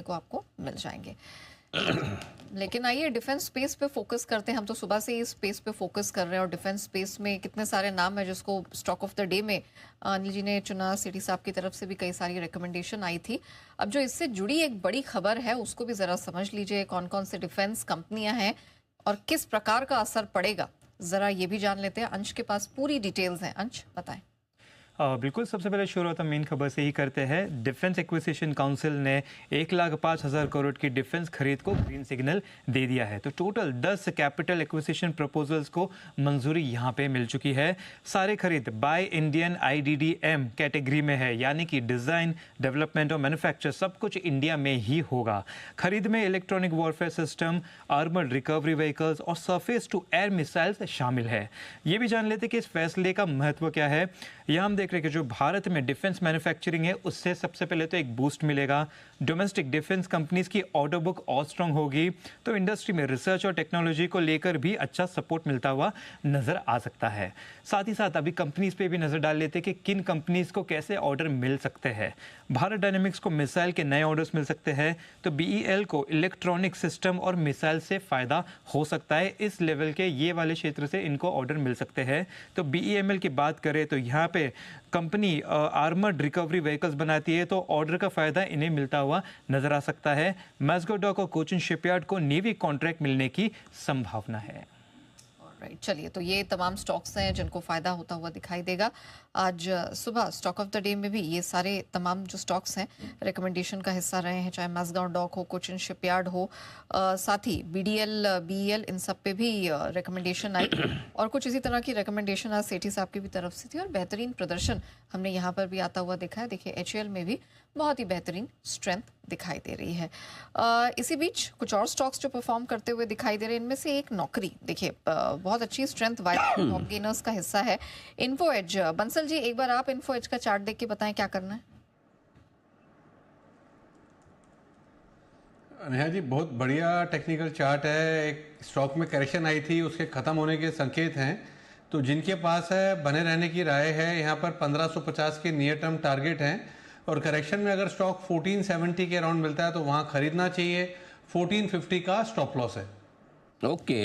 को आपको मिल जाएंगे। लेकिन आइए डिफेंस स्पेस पे फोकस करते हैं। हम तो सुबह से ही स्पेस पे फोकस कर रहे हैं और डिफेंस स्पेस में कितने सारे नाम है जिसको स्टॉक ऑफ द डे में अनिल जी ने चुना। सिटी साहब की तरफ से भी कई सारी रिकमेंडेशन आई थी। अब जो इससे जुड़ी एक बड़ी खबर है उसको भी जरा समझ लीजिए, कौन कौन से डिफेंस कंपनियां हैं और किस प्रकार का असर पड़ेगा, जरा ये भी जान लेते हैं। अंश के पास पूरी डिटेल्स हैं। अंश बताएं। बिल्कुल, सबसे पहले शुरुआत हम मेन खबर से ही करते हैं। डिफेंस एक्विजिशन काउंसिल ने 1,05,000 करोड़ की डिफेंस खरीद को ग्रीन सिग्नल दे दिया है। तो टोटल 10 कैपिटल एक्विजिशन प्रपोजल्स को मंजूरी यहां पे मिल चुकी है। सारे खरीद बाय इंडियन IDDM कैटेगरी में है, यानी कि डिजाइन, डेवलपमेंट और मैन्युफैक्चर सब कुछ इंडिया में ही होगा। खरीद में electronic warfare system, armoured recovery vehicles और सरफेस टू एयर मिसाइल्स शामिल है। ये भी जान लेते कि इस फैसले का महत्व क्या है। यहाँ हम देख रहे हैं कि जो भारत में डिफेंस मैन्युफैक्चरिंग है उससे सबसे पहले तो एक बूस्ट मिलेगा। डोमेस्टिक डिफेंस कंपनीज की ऑर्डर बुक और स्ट्रांग होगी, तो इंडस्ट्री में रिसर्च और टेक्नोलॉजी को लेकर भी अच्छा सपोर्ट मिलता हुआ नजर आ सकता है। साथ ही साथ अभी कंपनीज पे भी नजर डाल लेते हैं कि किन कंपनीज को कैसे ऑर्डर मिल सकते हैं। भारत डायनेमिक्स को मिसाइल के नए ऑर्डर्स मिल सकते हैं, तो BEL को इलेक्ट्रॉनिक सिस्टम और मिसाइल से फायदा हो सकता है। इस लेवल के ये वाले क्षेत्र से इनको ऑर्डर मिल सकते हैं। तो BEML की बात करें तो यहाँ पे कंपनी आर्मर्ड रिकवरी व्हीकल्स बनाती है, तो ऑर्डर का फायदा इन्हें मिलता हुआ नजर आ सकता है। मैस्गोडॉक और कोचिन शिपयार्ड को नेवी कॉन्ट्रैक्ट मिलने की संभावना है। राइट, चलिए, तो ये तमाम स्टॉक्स हैं जिनको फायदा होता हुआ दिखाई देगा। आज सुबह स्टॉक ऑफ द डे में भी ये सारे तमाम जो स्टॉक्स हैं रिकमेंडेशन का हिस्सा रहे हैं, चाहे मैस्गोडॉक हो, कोचिन शिपयार्ड हो, साथ ही BDL, BEL, इन सब पे भी रिकमेंडेशन आई। और कुछ इसी तरह की रिकमेंडेशन आज सेठी साहब की भी तरफ से थी और बेहतरीन प्रदर्शन हमने यहाँ पर भी आता हुआ देखा है। देखिए HAL में भी बहुत ही बेहतरीन स्ट्रेंथ दिखाई दे रही है। इसी बीच कुछ और स्टॉक्स जो परफॉर्म करते हुए दिखाई दे रहे हैं, इनमें से एक नौकरी देखिए बहुत अच्छी स्ट्रेंथ टॉप गेनर्स का हिस्सा है। इन्फो एज, बंसल जी एक बार आप इन्फो एज का चार्ट देख के बताएं क्या करना है। नेहा जी, बहुत बढ़िया टेक्निकल चार्ट है। एक स्टॉक में करेक्शन आई थी, उसके खत्म होने के संकेत हैं। तो जिनके पास है बने रहने की राय है। यहाँ पर 1550 के नियर टर्म टारगेट हैं और करेक्शन में अगर स्टॉक 1470 के अराउंड मिलता है तो वहाँ खरीदना चाहिए। 1450 का स्टॉप लॉस है। ओके।